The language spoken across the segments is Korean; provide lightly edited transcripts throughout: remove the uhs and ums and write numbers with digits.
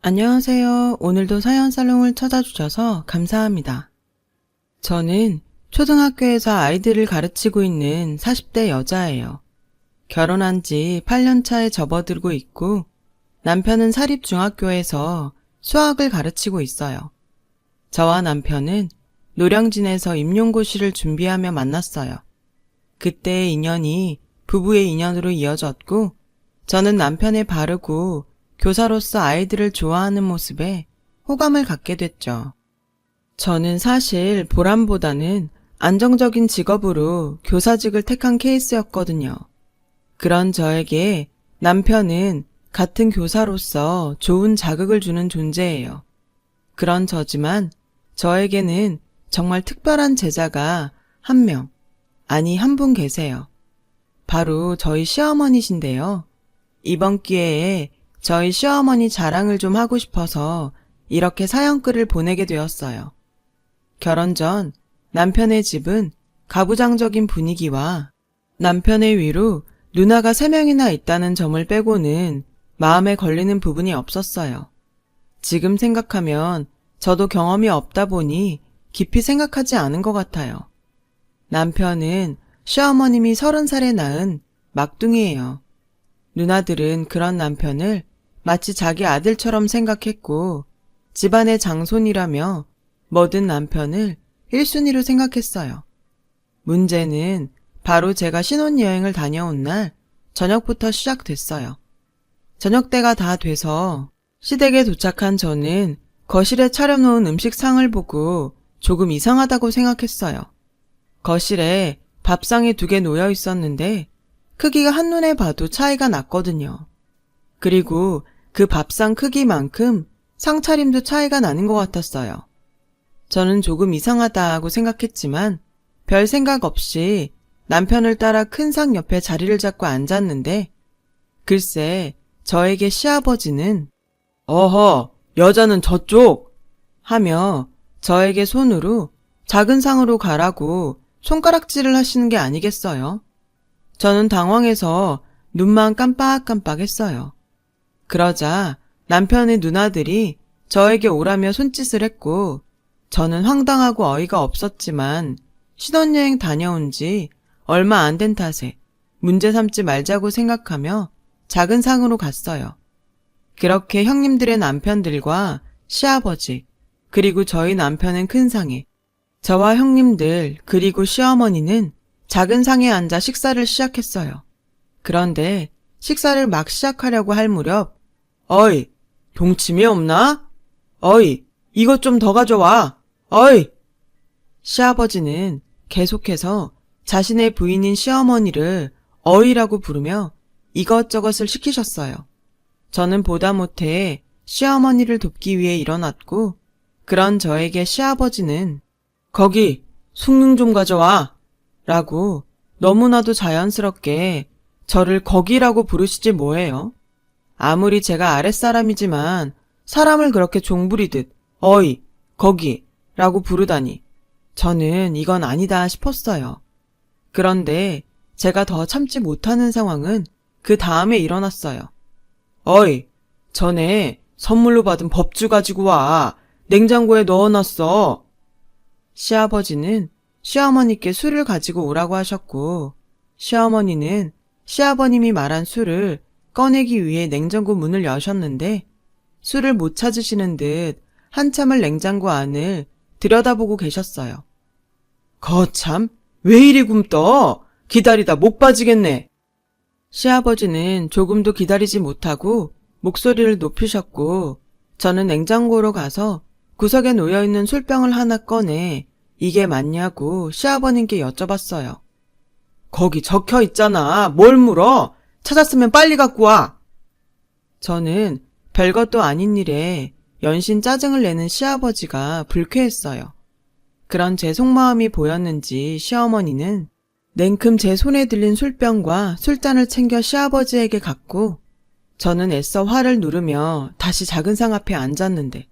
안녕하세요. 오늘도 사연살롱을 찾아주셔서 감사합니다. 저는 초등학교에서 아이들을 가르치고 있는 40대 여자예요. 결혼한 지 8년 차에 접어들고 있고 남편은 사립중학교에서 수학을 가르치고 있어요. 저와 남편은 노량진에서 임용고시를 준비하며 만났어요. 그때의 인연이 부부의 인연으로 이어졌고 저는 남편의 바르고 교사로서 아이들을 좋아하는 모습에 호감을 갖게 됐죠. 저는 사실 보람보다는 안정적인 직업으로 교사직을 택한 케이스였거든요. 그런 저에게 남편은 같은 교사로서 좋은 자극을 주는 존재예요. 그런 저지만 저에게는 정말 특별한 제자가 한 명, 아니 한 분 계세요. 바로 저희 시어머니신데요. 이번 기회에 저희 시어머니 자랑을 좀 하고 싶어서 이렇게 사연글을 보내게 되었어요. 결혼 전 남편의 집은 가부장적인 분위기와 남편의 위로 누나가 3명이나 있다는 점을 빼고는 마음에 걸리는 부분이 없었어요. 지금 생각하면 저도 경험이 없다 보니 깊이 생각하지 않은 것 같아요. 남편은 시어머님이 30살에 낳은 막둥이에요. 누나들은 그런 남편을 마치 자기 아들처럼 생각했고 집안의 장손이라며 뭐든 남편을 1순위로 생각했어요. 문제는 바로 제가 신혼여행을 다녀온 날 저녁부터 시작됐어요. 저녁때가 다 돼서 시댁에 도착한 저는 거실에 차려놓은 음식상을 보고 조금 이상하다고 생각했어요. 거실에 밥상이 2개 놓여 있었는데 크기가 한눈에 봐도 차이가 났거든요. 그리고 그 밥상 크기만큼 상차림도 차이가 나는 것 같았어요. 저는 조금 이상하다고 생각했지만 별 생각 없이 남편을 따라 큰 상 옆에 자리를 잡고 앉았는데 글쎄 저에게 시아버지는 어허, 여자는 저쪽! 하며 저에게 손으로 작은 상으로 가라고 손가락질을 하시는 게 아니겠어요? 저는 당황해서 눈만 깜빡깜빡했어요. 그러자 남편의 누나들이 저에게 오라며 손짓을 했고 저는 황당하고 어이가 없었지만 신혼여행 다녀온 지 얼마 안 된 탓에 문제 삼지 말자고 생각하며 작은 상으로 갔어요. 그렇게 형님들의 남편들과 시아버지 그리고 저희 남편은 큰 상에 저와 형님들 그리고 시어머니는 작은 상에 앉아 식사를 시작했어요. 그런데 식사를 막 시작하려고 할 무렵 어이, 동치미 없나? 어이, 이것 좀 더 가져와. 어이! 시아버지는 계속해서 자신의 부인인 시어머니를 어이라고 부르며 이것저것을 시키셨어요. 저는 보다 못해 시어머니를 돕기 위해 일어났고 그런 저에게 시아버지는 거기 숭늉 좀 가져와 라고 너무나도 자연스럽게 저를 거기라고 부르시지 뭐예요. 아무리 제가 아랫사람이지만 사람을 그렇게 종부리듯 어이, 거기 라고 부르다니 저는 이건 아니다 싶었어요. 그런데 제가 더 참지 못하는 상황은 그 다음에 일어났어요. 어이, 전에 선물로 받은 법주 가지고 와. 냉장고에 넣어놨어. 시아버지는 시어머니께 술을 가지고 오라고 하셨고 시어머니는 시아버님이 말한 술을 꺼내기 위해 냉장고 문을 여셨는데 술을 못 찾으시는 듯 한참을 냉장고 안을 들여다보고 계셨어요. 거참, 왜 이리 굼떠? 기다리다 목 빠지겠네. 시아버지는 조금도 기다리지 못하고 목소리를 높이셨고 저는 냉장고로 가서 구석에 놓여있는 술병을 하나 꺼내 이게 맞냐고 시아버님께 여쭤봤어요. 거기 적혀 있잖아. 뭘 물어? 찾았으면 빨리 갖고 와. 저는 별것도 아닌 일에 연신 짜증을 내는 시아버지가 불쾌했어요. 그런 제 속마음이 보였는지 시어머니는 냉큼 제 손에 들린 술병과 술잔을 챙겨 시아버지에게 갖고 저는 애써 화를 누르며 다시 작은 상 앞에 앉았는데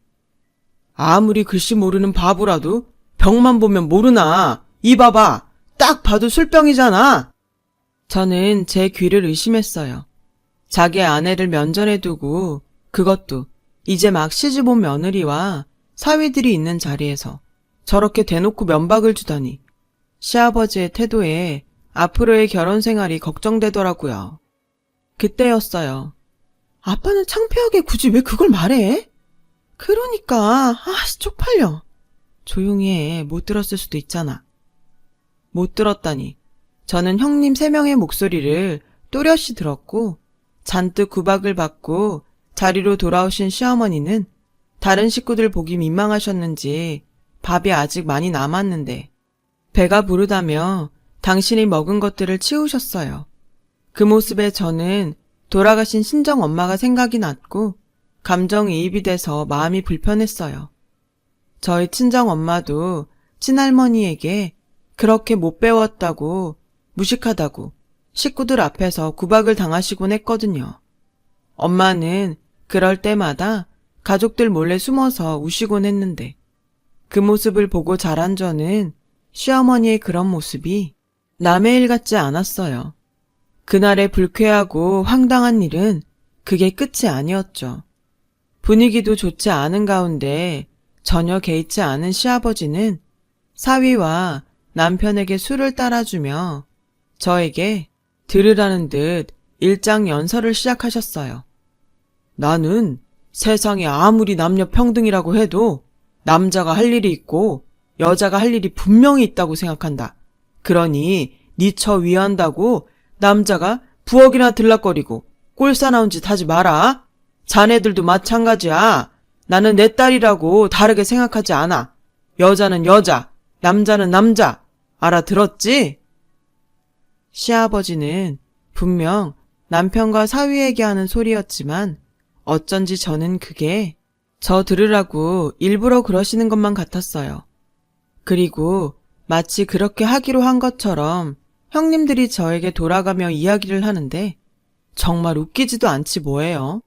아무리 글씨 모르는 바보라도 병만 보면 모르나. 이 봐봐. 딱 봐도 술병이잖아. 저는 제 귀를 의심했어요. 자기 아내를 면전에 두고 그것도 이제 막 시집온 며느리와 사위들이 있는 자리에서 저렇게 대놓고 면박을 주다니 시아버지의 태도에 앞으로의 결혼 생활이 걱정되더라고요. 그때였어요. 아빠는 창피하게 굳이 왜 그걸 말해? 그러니까 쪽팔려. 조용히 해. 못 들었을 수도 있잖아. 못 들었다니. 저는 형님 3명의 목소리를 또렷이 들었고 잔뜩 구박을 받고 자리로 돌아오신 시어머니는 다른 식구들 보기 민망하셨는지 밥이 아직 많이 남았는데 배가 부르다며 당신이 먹은 것들을 치우셨어요. 그 모습에 저는 돌아가신 친정 엄마가 생각이 났고 감정이입이 돼서 마음이 불편했어요. 저희 친정 엄마도 친할머니에게 그렇게 못 배웠다고 무식하다고 식구들 앞에서 구박을 당하시곤 했거든요. 엄마는 그럴 때마다 가족들 몰래 숨어서 우시곤 했는데 그 모습을 보고 자란 저는 시어머니의 그런 모습이 남의 일 같지 않았어요. 그날의 불쾌하고 황당한 일은 그게 끝이 아니었죠. 분위기도 좋지 않은 가운데 전혀 개의치 않은 시아버지는 사위와 남편에게 술을 따라주며 저에게 들으라는 듯 일장연설을 시작하셨어요. 나는 세상에 아무리 남녀 평등이라고 해도 남자가 할 일이 있고 여자가 할 일이 분명히 있다고 생각한다. 그러니 네 처 위한다고 남자가 부엌이나 들락거리고 꼴사나운 짓 하지 마라. 자네들도 마찬가지야. 나는 내 딸이라고 다르게 생각하지 않아. 여자는 여자, 남자는 남자. 알아들었지? 시아버지는 분명 남편과 사위에게 하는 소리였지만 어쩐지 저는 그게 저 들으라고 일부러 그러시는 것만 같았어요. 그리고 마치 그렇게 하기로 한 것처럼 형님들이 저에게 돌아가며 이야기를 하는데 정말 웃기지도 않지 뭐예요.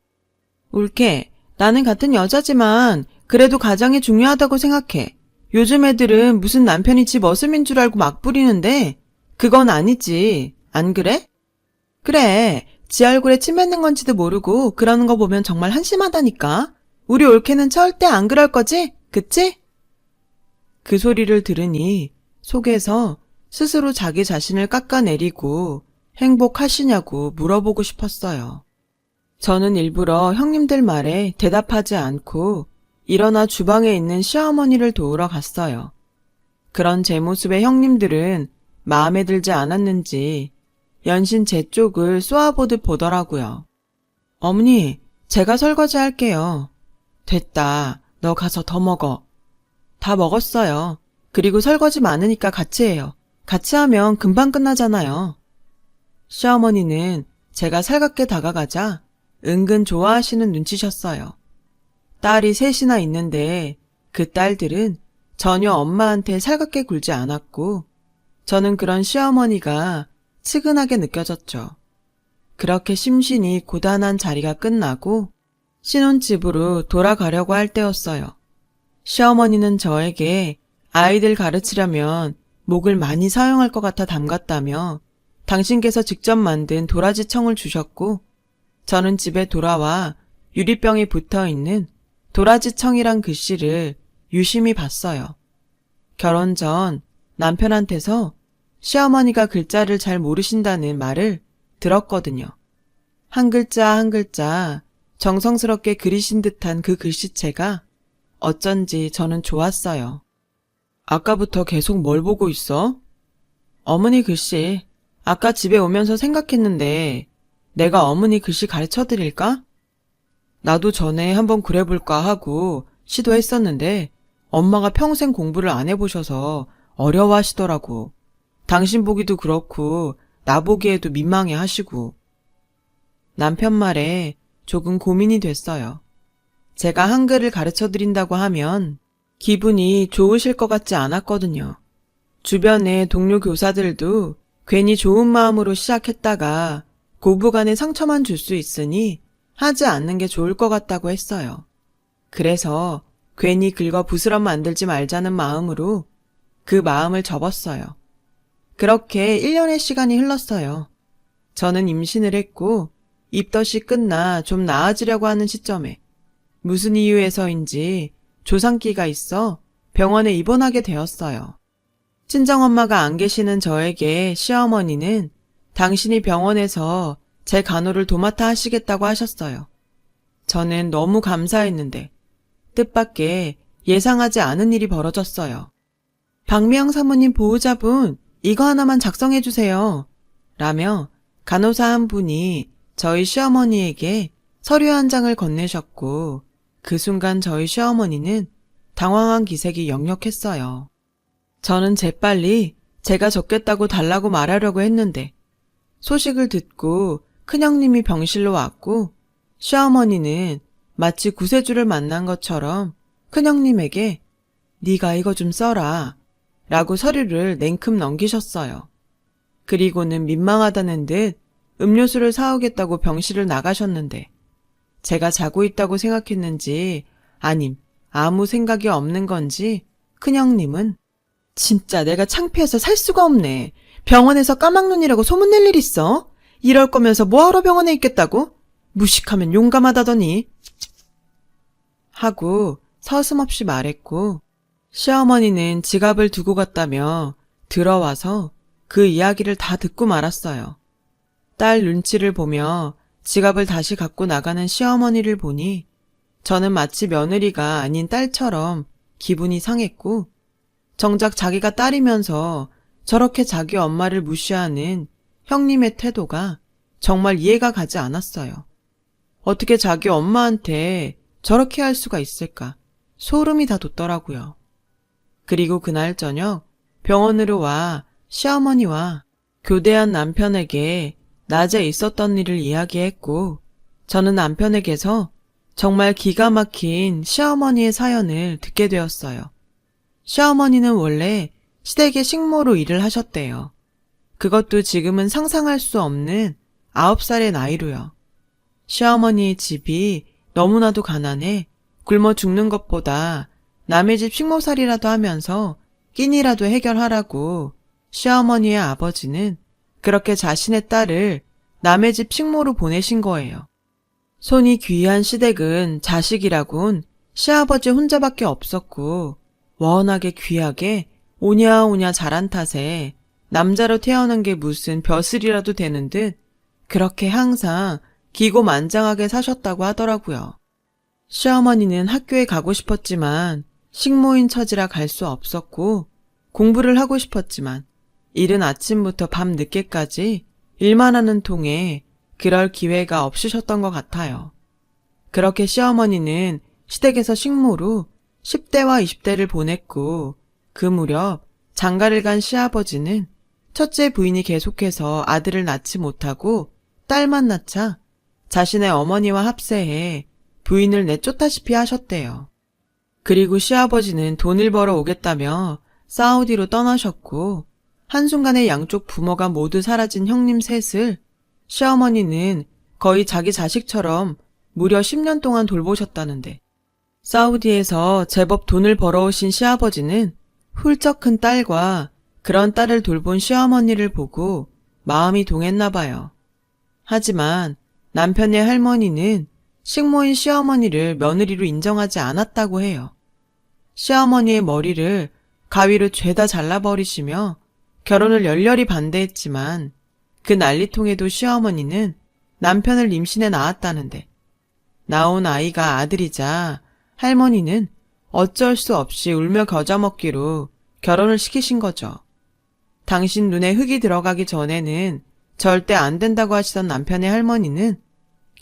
울케, 나는 같은 여자지만 그래도 가장이 중요하다고 생각해. 요즘 애들은 무슨 남편이 집 어슴인 줄 알고 막 부리는데 그건 아니지. 안 그래? 그래. 지 얼굴에 침 뱉는 건지도 모르고 그러는 거 보면 정말 한심하다니까. 우리 올케는 절대 안 그럴 거지? 그치? 그 소리를 들으니 속에서 스스로 자기 자신을 깎아내리고 행복하시냐고 물어보고 싶었어요. 저는 일부러 형님들 말에 대답하지 않고 일어나 주방에 있는 시어머니를 도우러 갔어요. 그런 제 모습에 형님들은 마음에 들지 않았는지 연신 제 쪽을 쏘아보듯 보더라고요. 어머니, 제가 설거지 할게요. 됐다. 너 가서 더 먹어. 다 먹었어요. 그리고 설거지 많으니까 같이 해요. 같이 하면 금방 끝나잖아요. 시어머니는 제가 살갑게 다가가자 은근 좋아하시는 눈치셨어요. 딸이 셋이나 있는데 그 딸들은 전혀 엄마한테 살갑게 굴지 않았고 저는 그런 시어머니가 측은하게 느껴졌죠. 그렇게 심신이 고단한 자리가 끝나고 신혼집으로 돌아가려고 할 때였어요. 시어머니는 저에게 아이들 가르치려면 목을 많이 사용할 것 같아 담갔다며 당신께서 직접 만든 도라지청을 주셨고 저는 집에 돌아와 유리병에 붙어있는 도라지청이란 글씨를 유심히 봤어요. 결혼 전 남편한테서 시어머니가 글자를 잘 모르신다는 말을 들었거든요. 한 글자 한 글자 정성스럽게 그리신 듯한 그 글씨체가 어쩐지 저는 좋았어요. 아까부터 계속 뭘 보고 있어? 어머니 글씨. 아까 집에 오면서 생각했는데 내가 어머니 글씨 가르쳐 드릴까? 나도 전에 한번 그래볼까 하고 시도했었는데 엄마가 평생 공부를 안 해보셔서 어려워하시더라고. 당신 보기도 그렇고 나 보기에도 민망해 하시고. 남편 말에 조금 고민이 됐어요. 제가 한글을 가르쳐 드린다고 하면 기분이 좋으실 것 같지 않았거든요. 주변의 동료 교사들도 괜히 좋은 마음으로 시작했다가 고부간에 상처만 줄 수 있으니 하지 않는 게 좋을 것 같다고 했어요. 그래서 괜히 긁어 부스럼 만들지 말자는 마음으로 그 마음을 접었어요. 그렇게 1년의 시간이 흘렀어요. 저는 임신을 했고 입덧이 끝나 좀 나아지려고 하는 시점에 무슨 이유에서인지 조상기가 있어 병원에 입원하게 되었어요. 친정엄마가 안 계시는 저에게 시어머니는 당신이 병원에서 제 간호를 도맡아 하시겠다고 하셨어요. 저는 너무 감사했는데 뜻밖의 예상하지 않은 일이 벌어졌어요. 박미영 사모님 보호자분, 이거 하나만 작성해 주세요. 라며 간호사 한 분이 저희 시어머니에게 서류 한 장을 건네셨고 그 순간 저희 시어머니는 당황한 기색이 역력했어요. 저는 재빨리 제가 적겠다고 달라고 말하려고 했는데 소식을 듣고 큰형님이 병실로 왔고 시어머니는 마치 구세주를 만난 것처럼 큰형님에게 네가 이거 좀 써라 라고 서류를 냉큼 넘기셨어요. 그리고는 민망하다는 듯 음료수를 사오겠다고 병실을 나가셨는데 제가 자고 있다고 생각했는지 아님 아무 생각이 없는 건지 큰형님은 진짜 내가 창피해서 살 수가 없네. 병원에서 까막눈이라고 소문낼 일 있어? 이럴 거면서 뭐하러 병원에 있겠다고? 무식하면 용감하다더니 하고 서슴없이 말했고 시어머니는 지갑을 두고 갔다며 들어와서 그 이야기를 다 듣고 말았어요. 딸 눈치를 보며 지갑을 다시 갖고 나가는 시어머니를 보니 저는 마치 며느리가 아닌 딸처럼 기분이 상했고 정작 자기가 딸이면서 저렇게 자기 엄마를 무시하는 형님의 태도가 정말 이해가 가지 않았어요. 어떻게 자기 엄마한테 저렇게 할 수가 있을까? 소름이 다 돋더라고요. 그리고 그날 저녁 병원으로 와 시어머니와 교대한 남편에게 낮에 있었던 일을 이야기했고 저는 남편에게서 정말 기가 막힌 시어머니의 사연을 듣게 되었어요. 시어머니는 원래 시댁의 식모로 일을 하셨대요. 그것도 지금은 상상할 수 없는 9살의 나이로요. 시어머니의 집이 너무나도 가난해 굶어 죽는 것보다 남의 집 식모살이라도 하면서 끼니라도 해결하라고 시어머니의 아버지는 그렇게 자신의 딸을 남의 집 식모로 보내신 거예요. 손이 귀한 시댁은 자식이라곤 시아버지 혼자밖에 없었고 워낙에 귀하게 오냐오냐 자란 탓에 남자로 태어난 게 무슨 벼슬이라도 되는 듯 그렇게 항상 기고만장하게 사셨다고 하더라고요. 시어머니는 학교에 가고 싶었지만 식모인 처지라 갈 수 없었고 공부를 하고 싶었지만 이른 아침부터 밤 늦게까지 일만 하는 통에 그럴 기회가 없으셨던 것 같아요. 그렇게 시어머니는 시댁에서 식모로 10대와 20대를 보냈고 그 무렵 장가를 간 시아버지는 첫째 부인이 계속해서 아들을 낳지 못하고 딸만 낳자 자신의 어머니와 합세해 부인을 내쫓다시피 하셨대요. 그리고 시아버지는 돈을 벌어 오겠다며 사우디로 떠나셨고 한순간에 양쪽 부모가 모두 사라진 형님 셋을 시어머니는 거의 자기 자식처럼 무려 10년 동안 돌보셨다는데 사우디에서 제법 돈을 벌어오신 시아버지는 훌쩍 큰 딸과 그런 딸을 돌본 시어머니를 보고 마음이 동했나 봐요. 하지만 남편의 할머니는 식모인 시어머니를 며느리로 인정하지 않았다고 해요. 시어머니의 머리를 가위로 죄다 잘라버리시며 결혼을 열렬히 반대했지만 그 난리통에도 시어머니는 남편을 임신해 낳았다는데 나온 아이가 아들이자 할머니는 어쩔 수 없이 울며 겨자 먹기로 결혼을 시키신 거죠. 당신 눈에 흙이 들어가기 전에는 절대 안 된다고 하시던 남편의 할머니는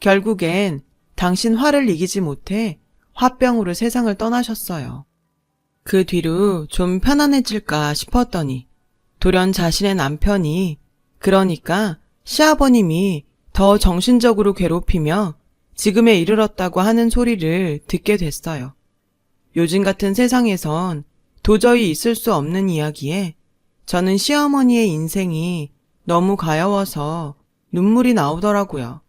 결국엔 당신 화를 이기지 못해 화병으로 세상을 떠나셨어요. 그 뒤로 좀 편안해질까 싶었더니 돌연 자신의 남편이 그러니까 시아버님이 더 정신적으로 괴롭히며 지금에 이르렀다고 하는 소리를 듣게 됐어요. 요즘 같은 세상에선 도저히 있을 수 없는 이야기에 저는 시어머니의 인생이 너무 가여워서 눈물이 나오더라고요.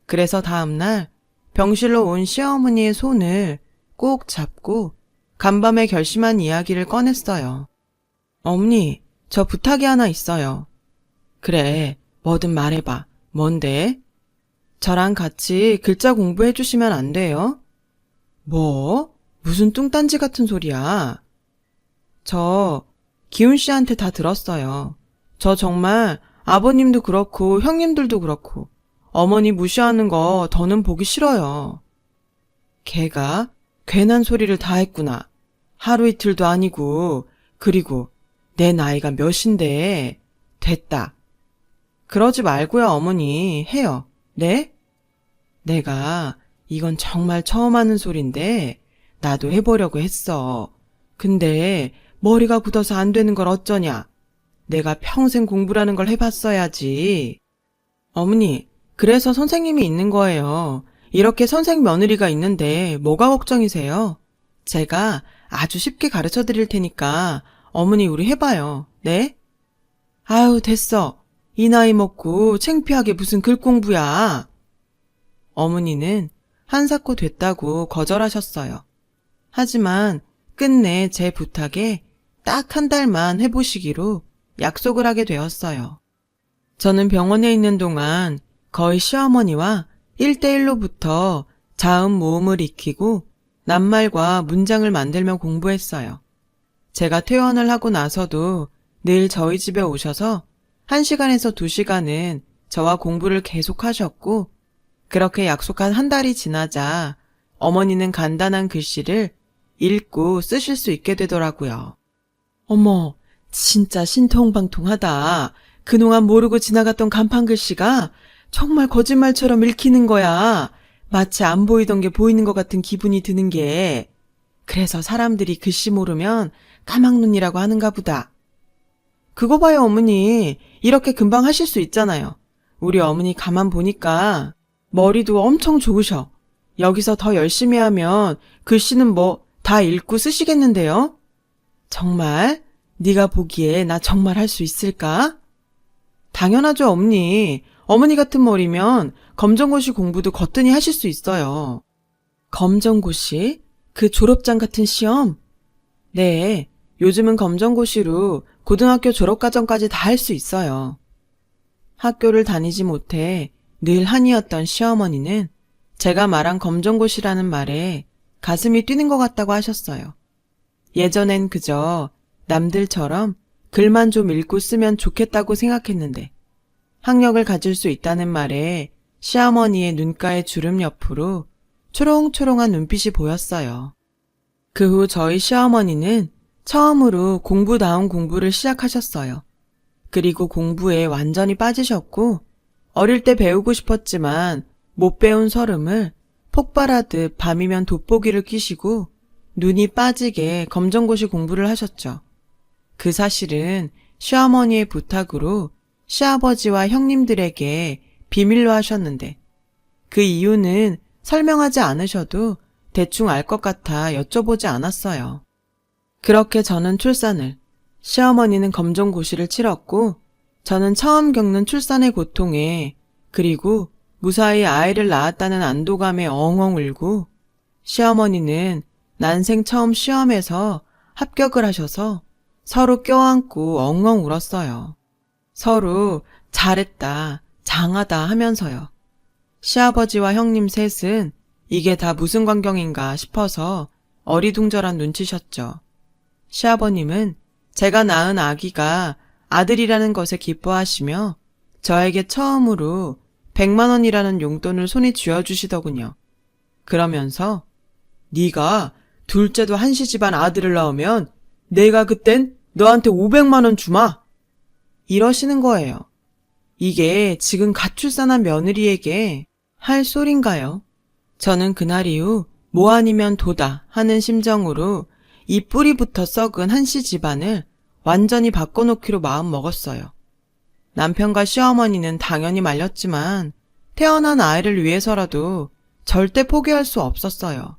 그래서 다음날 병실로 온 시어머니의 손을 꼭 잡고 간밤에 결심한 이야기를 꺼냈어요. 어머니, 저 부탁이 하나 있어요. 그래, 뭐든 말해봐. 뭔데? 저랑 같이 글자 공부해 주시면 안 돼요? 뭐? 무슨 뚱딴지 같은 소리야? 저 기훈 씨한테 다 들었어요. 저 정말 아버님도 그렇고 형님들도 그렇고 어머니 무시하는 거 더는 보기 싫어요. 걔가 괜한 소리를 다 했구나. 하루 이틀도 아니고, 그리고 내 나이가 몇인데. 됐다. 그러지 말고요, 어머니. 해요. 네? 내가 이건 정말 처음 하는 소린데 나도 해보려고 했어. 근데 머리가 굳어서 안 되는 걸 어쩌냐. 내가 평생 공부라는 걸 해봤어야지. 어머니, 그래서 선생님이 있는 거예요. 이렇게 선생 며느리가 있는데 뭐가 걱정이세요? 제가 아주 쉽게 가르쳐 드릴 테니까 어머니 우리 해봐요. 네? 아유, 됐어. 이 나이 먹고 창피하게 무슨 글 공부야. 어머니는 한사코 됐다고 거절하셨어요. 하지만 끝내 제 부탁에 딱 한 달만 해보시기로 약속을 하게 되었어요. 저는 병원에 있는 동안 거의 시어머니와 1대1로부터 자음 모음을 익히고 낱말과 문장을 만들며 공부했어요. 제가 퇴원을 하고 나서도 늘 저희 집에 오셔서 1시간에서 2시간은 저와 공부를 계속하셨고, 그렇게 약속한 한 달이 지나자 어머니는 간단한 글씨를 읽고 쓰실 수 있게 되더라고요. 어머, 진짜 신통방통하다. 그동안 모르고 지나갔던 간판 글씨가 정말 거짓말처럼 읽히는 거야. 마치 안 보이던 게 보이는 것 같은 기분이 드는 게. 그래서 사람들이 글씨 모르면 까막눈이라고 하는가 보다. 그거 봐요, 어머니. 이렇게 금방 하실 수 있잖아요. 우리 어머니 가만 보니까 머리도 엄청 좋으셔. 여기서 더 열심히 하면 글씨는 뭐 다 읽고 쓰시겠는데요? 정말? 네가 보기에 나 정말 할 수 있을까? 당연하죠, 어머니. 어머니 같은 머리면 검정고시 공부도 거뜬히 하실 수 있어요. 검정고시? 그 졸업장 같은 시험? 네, 요즘은 검정고시로 고등학교 졸업과정까지 다 할 수 있어요. 학교를 다니지 못해 늘 한이었던 시어머니는 제가 말한 검정고시라는 말에 가슴이 뛰는 것 같다고 하셨어요. 예전엔 그저 남들처럼 글만 좀 읽고 쓰면 좋겠다고 생각했는데 학력을 가질 수 있다는 말에 시어머니의 눈가의 주름 옆으로 초롱초롱한 눈빛이 보였어요. 그 후 저희 시어머니는 처음으로 공부다운 공부를 시작하셨어요. 그리고 공부에 완전히 빠지셨고 어릴 때 배우고 싶었지만 못 배운 서름을 폭발하듯 밤이면 돋보기를 끼시고 눈이 빠지게 검정고시 공부를 하셨죠. 그 사실은 시어머니의 부탁으로 시아버지와 형님들에게 비밀로 하셨는데 그 이유는 설명하지 않으셔도 대충 알 것 같아 여쭤보지 않았어요. 그렇게 저는 출산을, 시어머니는 검정고시를 치렀고 저는 처음 겪는 출산의 고통에 그리고 무사히 아이를 낳았다는 안도감에 엉엉 울고 시어머니는 난생 처음 시험에서 합격을 하셔서 서로 껴안고 엉엉 울었어요. 서로 잘했다, 장하다 하면서요. 시아버지와 형님 셋은 이게 다 무슨 광경인가 싶어서 어리둥절한 눈치셨죠. 시아버님은 제가 낳은 아기가 아들이라는 것에 기뻐하시며 저에게 처음으로 100만 원이라는 용돈을 손에 쥐어주시더군요. 그러면서 네가 둘째도 한씨 집안 아들을 낳으면 내가 그땐 너한테 500만 원 주마. 이러시는 거예요. 이게 지금 갓 출산한 며느리에게 할 소린가요? 저는 그날 이후 뭐 아니면 도다 하는 심정으로 이 뿌리부터 썩은 한씨 집안을 완전히 바꿔놓기로 마음 먹었어요. 남편과 시어머니는 당연히 말렸지만 태어난 아이를 위해서라도 절대 포기할 수 없었어요.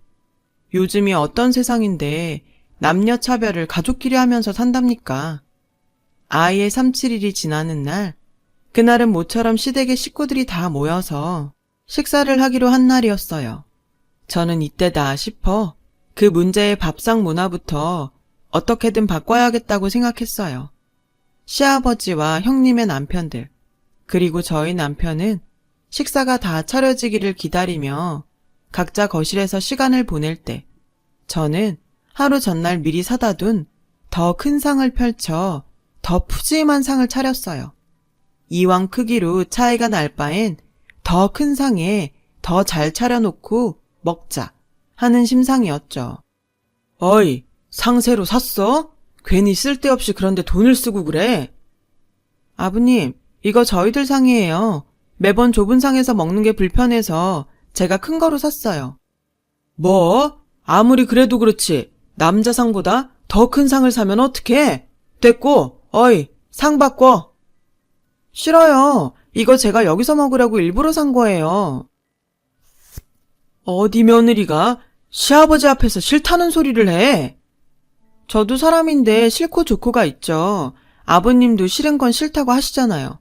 요즘이 어떤 세상인데 남녀 차별을 가족끼리 하면서 산답니까? 아이의 3-7일이 지나는 날, 그날은 모처럼 시댁의 식구들이 다 모여서 식사를 하기로 한 날이었어요. 저는 이때다 싶어 그 문제의 밥상 문화부터 어떻게든 바꿔야겠다고 생각했어요. 시아버지와 형님의 남편들, 그리고 저희 남편은 식사가 다 차려지기를 기다리며 각자 거실에서 시간을 보낼 때 저는 하루 전날 미리 사다 둔 더 큰 상을 펼쳐 더 푸짐한 상을 차렸어요. 이왕 크기로 차이가 날 바엔 더 큰 상에 더 잘 차려놓고 먹자 하는 심상이었죠. 어이, 상 새로 샀어? 괜히 쓸데없이 그런데 돈을 쓰고 그래? 아버님, 이거 저희들 상이에요. 매번 좁은 상에서 먹는 게 불편해서 제가 큰 거로 샀어요. 뭐? 아무리 그래도 그렇지. 남자 상보다 더 큰 상을 사면 어떡해? 됐고, 어이, 상 바꿔. 싫어요. 이거 제가 여기서 먹으라고 일부러 산 거예요. 어디 며느리가 시아버지 앞에서 싫다는 소리를 해? 저도 사람인데 싫고 좋고가 있죠. 아버님도 싫은 건 싫다고 하시잖아요.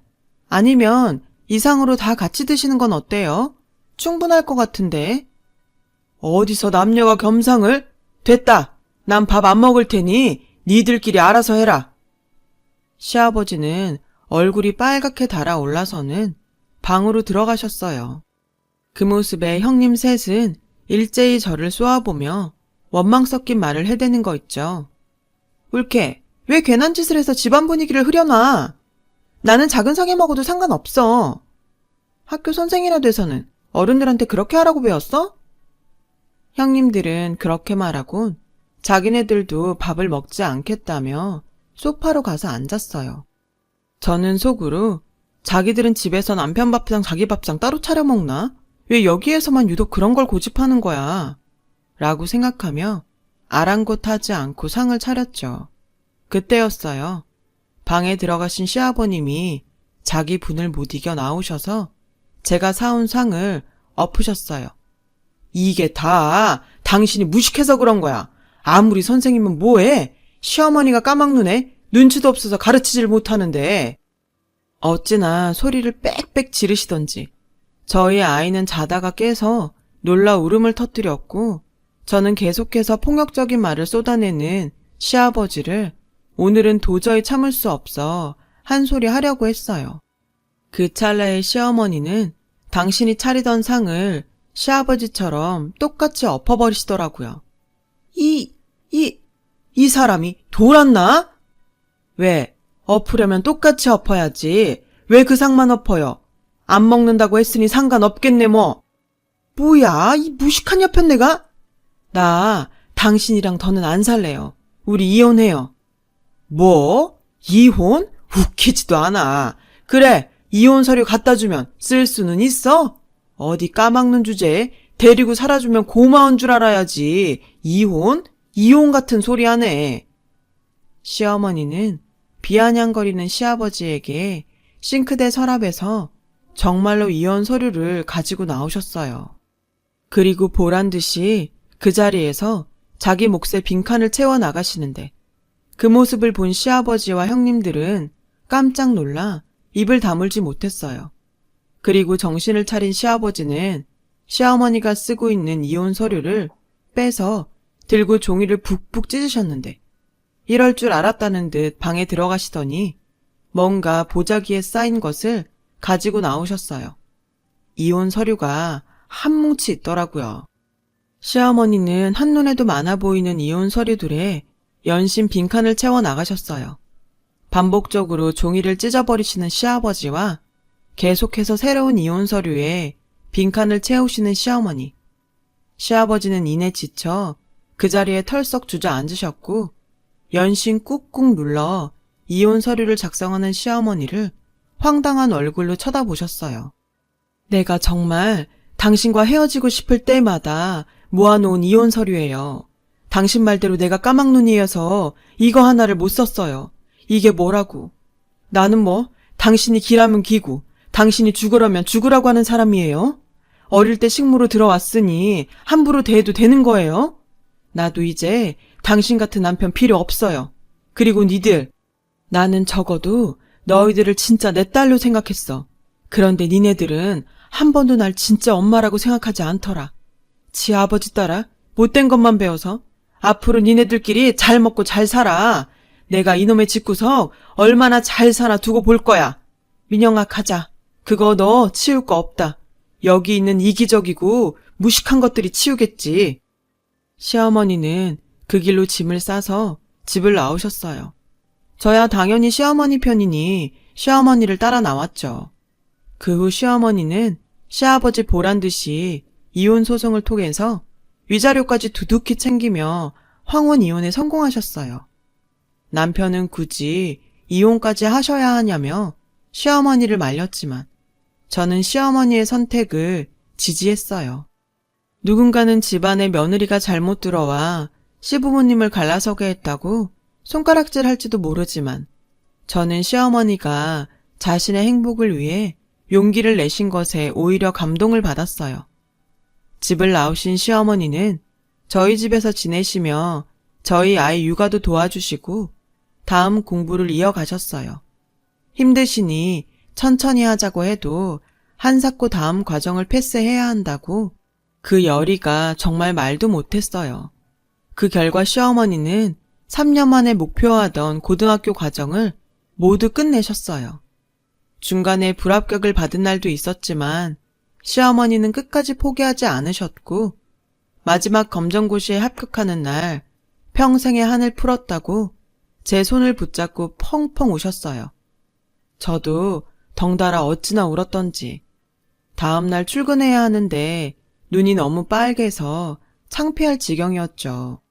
아니면 이 상으로 다 같이 드시는 건 어때요? 충분할 것 같은데. 어디서 남녀가 겸상을? 됐다. 난 밥 안 먹을 테니 니들끼리 알아서 해라. 시아버지는 얼굴이 빨갛게 달아올라서는 방으로 들어가셨어요. 그 모습에 형님 셋은 일제히 저를 쏘아보며 원망 섞인 말을 해대는 거 있죠. 울케, 왜 괜한 짓을 해서 집안 분위기를 흐려놔? 나는 작은 상에 먹어도 상관없어. 학교 선생이라 돼서는 어른들한테 그렇게 하라고 배웠어? 형님들은 그렇게 말하곤 자기네들도 밥을 먹지 않겠다며 소파로 가서 앉았어요. 저는 속으로 자기들은 집에서 남편 밥상 자기 밥상 따로 차려 먹나? 왜 여기에서만 유독 그런 걸 고집하는 거야? 라고 생각하며 아랑곳하지 않고 상을 차렸죠. 그때였어요. 방에 들어가신 시아버님이 자기 분을 못 이겨 나오셔서 제가 사온 상을 엎으셨어요. 이게 다 당신이 무식해서 그런 거야. 아무리 선생님은 뭐해? 시어머니가 까막눈에 눈치도 없어서 가르치질 못하는데. 어찌나 소리를 빽빽 지르시던지 저희 아이는 자다가 깨서 놀라 울음을 터뜨렸고 저는 계속해서 폭력적인 말을 쏟아내는 시아버지를 오늘은 도저히 참을 수 없어 한 소리 하려고 했어요. 그 찰나에 시어머니는 당신이 차리던 상을 시아버지처럼 똑같이 엎어버리시더라고요. 이 사람이 돌았나? 왜? 엎으려면 똑같이 엎어야지. 왜 그 상만 엎어요? 안 먹는다고 했으니 상관없겠네 뭐. 뭐야, 이 무식한 여편네가? 나 당신이랑 더는 안 살래요. 우리 이혼해요. 뭐? 이혼? 웃기지도 않아. 그래, 이혼 서류 갖다 주면 쓸 수는 있어? 어디 까막눈 주제에 데리고 살아주면 고마운 줄 알아야지. 이혼? 이혼 같은 소리 하네. 시어머니는 비아냥거리는 시아버지에게 싱크대 서랍에서 정말로 이혼 서류를 가지고 나오셨어요. 그리고 보란듯이 그 자리에서 자기 몫의 빈칸을 채워 나가시는데 그 모습을 본 시아버지와 형님들은 깜짝 놀라 입을 다물지 못했어요. 그리고 정신을 차린 시아버지는 시어머니가 쓰고 있는 이혼 서류를 빼서 들고 종이를 푹푹 찢으셨는데 이럴 줄 알았다는 듯 방에 들어가시더니 뭔가 보자기에 쌓인 것을 가지고 나오셨어요. 이혼 서류가 한 뭉치 있더라고요. 시어머니는 한눈에도 많아 보이는 이혼 서류들에 연신 빈칸을 채워 나가셨어요. 반복적으로 종이를 찢어버리시는 시아버지와 계속해서 새로운 이혼 서류에 빈칸을 채우시는 시어머니. 시아버지는 이내 지쳐 그 자리에 털썩 주저앉으셨고 연신 꾹꾹 눌러 이혼 서류를 작성하는 시어머니를 황당한 얼굴로 쳐다보셨어요. 내가 정말 당신과 헤어지고 싶을 때마다 모아놓은 이혼 서류예요. 당신 말대로 내가 까막눈이어서 이거 하나를 못 썼어요. 이게 뭐라고. 나는 뭐 당신이 기라면 기고 당신이 죽으라면 죽으라고 하는 사람이에요? 어릴 때 식모로 들어왔으니 함부로 대해도 되는 거예요? 나도 이제 당신 같은 남편 필요 없어요. 그리고 니들, 나는 적어도 너희들을 진짜 내 딸로 생각했어. 그런데 니네들은 한 번도 날 진짜 엄마라고 생각하지 않더라. 지 아버지 따라 못된 것만 배워서 앞으로 니네들끼리 잘 먹고 잘 살아. 내가 이놈의 집구석 얼마나 잘 사나 두고 볼 거야. 민영아 가자. 그거 너 치울 거 없다. 여기 있는 이기적이고 무식한 것들이 치우겠지. 시어머니는 그 길로 짐을 싸서 집을 나오셨어요. 저야 당연히 시어머니 편이니 시어머니를 따라 나왔죠. 그 후 시어머니는 시아버지 보란 듯이 이혼 소송을 통해서 위자료까지 두둑히 챙기며 황혼 이혼에 성공하셨어요. 남편은 굳이 이혼까지 하셔야 하냐며 시어머니를 말렸지만 저는 시어머니의 선택을 지지했어요. 누군가는 집안에 며느리가 잘못 들어와 시부모님을 갈라서게 했다고 손가락질 할지도 모르지만 저는 시어머니가 자신의 행복을 위해 용기를 내신 것에 오히려 감동을 받았어요. 집을 나오신 시어머니는 저희 집에서 지내시며 저희 아이 육아도 도와주시고 다음 공부를 이어가셨어요. 힘드시니 천천히 하자고 해도 한사코 다음 과정을 패스해야 한다고 그 열의가 정말 말도 못했어요. 그 결과 시어머니는 3년 만에 목표하던 고등학교 과정을 모두 끝내셨어요. 중간에 불합격을 받은 날도 있었지만 시어머니는 끝까지 포기하지 않으셨고 마지막 검정고시에 합격하는 날 평생의 한을 풀었다고 제 손을 붙잡고 펑펑 우셨어요. 저도 덩달아 어찌나 울었던지 다음날 출근해야 하는데 눈이 너무 빨개서 창피할 지경이었죠.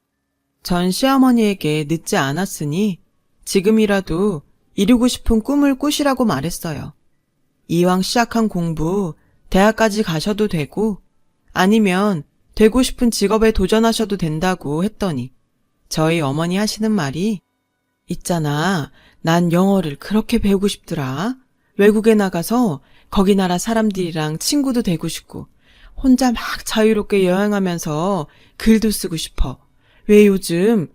전 시어머니에게 늦지 않았으니 지금이라도 이루고 싶은 꿈을 꾸시라고 말했어요. 이왕 시작한 공부 대학까지 가셔도 되고 아니면 되고 싶은 직업에 도전하셔도 된다고 했더니 저희 어머니 하시는 말이 있잖아, 난 영어를 그렇게 배우고 싶더라. 외국에 나가서 거기 나라 사람들이랑 친구도 되고 싶고 혼자 막 자유롭게 여행하면서 글도 쓰고 싶어. 왜 요즘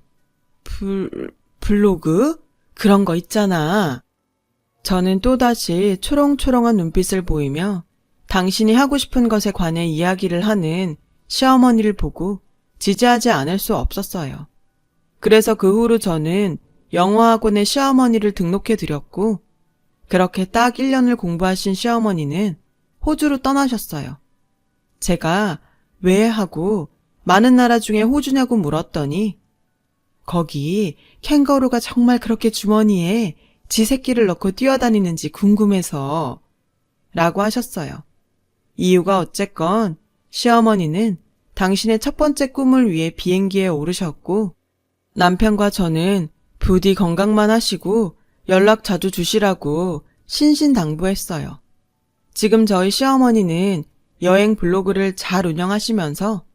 블로그? 그런 거 있잖아. 저는 또다시 초롱초롱한 눈빛을 보이며 당신이 하고 싶은 것에 관해 이야기를 하는 시어머니를 보고 지지하지 않을 수 없었어요. 그래서 그 후로 저는 영어학원에 시어머니를 등록해 드렸고 그렇게 딱 1년을 공부하신 시어머니는 호주로 떠나셨어요. 제가 왜 하고 많은 나라 중에 호주냐고 물었더니 거기 캥거루가 정말 그렇게 주머니에 지 새끼를 넣고 뛰어다니는지 궁금해서 라고 하셨어요. 이유가 어쨌건 시어머니는 당신의 첫 번째 꿈을 위해 비행기에 오르셨고 남편과 저는 부디 건강만 하시고 연락 자주 주시라고 신신당부했어요. 지금 저희 시어머니는 여행 블로그를 잘 운영하시면서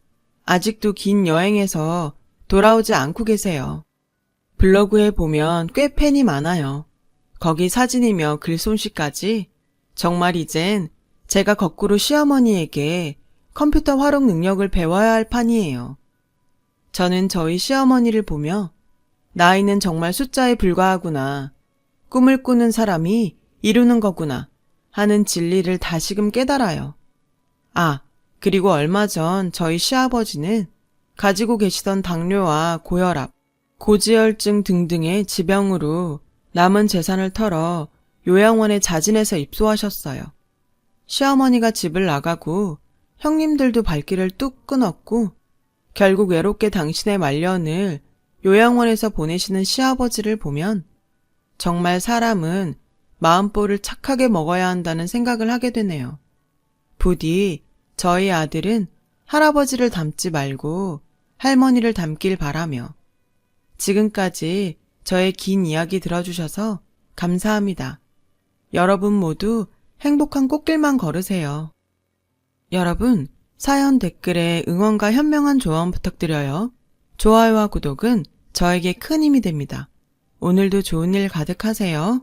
아직도 긴 여행에서 돌아오지 않고 계세요. 블로그에 보면 꽤 팬이 많아요. 거기 사진이며 글솜씨까지 정말 이젠 제가 거꾸로 시어머니에게 컴퓨터 활용 능력을 배워야 할 판이에요. 저는 저희 시어머니를 보며 나이는 정말 숫자에 불과하구나. 꿈을 꾸는 사람이 이루는 거구나 하는 진리를 다시금 깨달아요. 아, 그리고 얼마 전 저희 시아버지는 가지고 계시던 당뇨와 고혈압, 고지혈증 등등의 지병으로 남은 재산을 털어 요양원에 자진해서 입소하셨어요. 시어머니가 집을 나가고 형님들도 발길을 뚝 끊었고 결국 외롭게 당신의 말년을 요양원에서 보내시는 시아버지를 보면 정말 사람은 마음보를 착하게 먹어야 한다는 생각을 하게 되네요. 부디 저희 아들은 할아버지를 닮지 말고 할머니를 닮길 바라며 지금까지 저의 긴 이야기 들어주셔서 감사합니다. 여러분 모두 행복한 꽃길만 걸으세요. 여러분, 사연 댓글에 응원과 현명한 조언 부탁드려요. 좋아요와 구독은 저에게 큰 힘이 됩니다. 오늘도 좋은 일 가득하세요.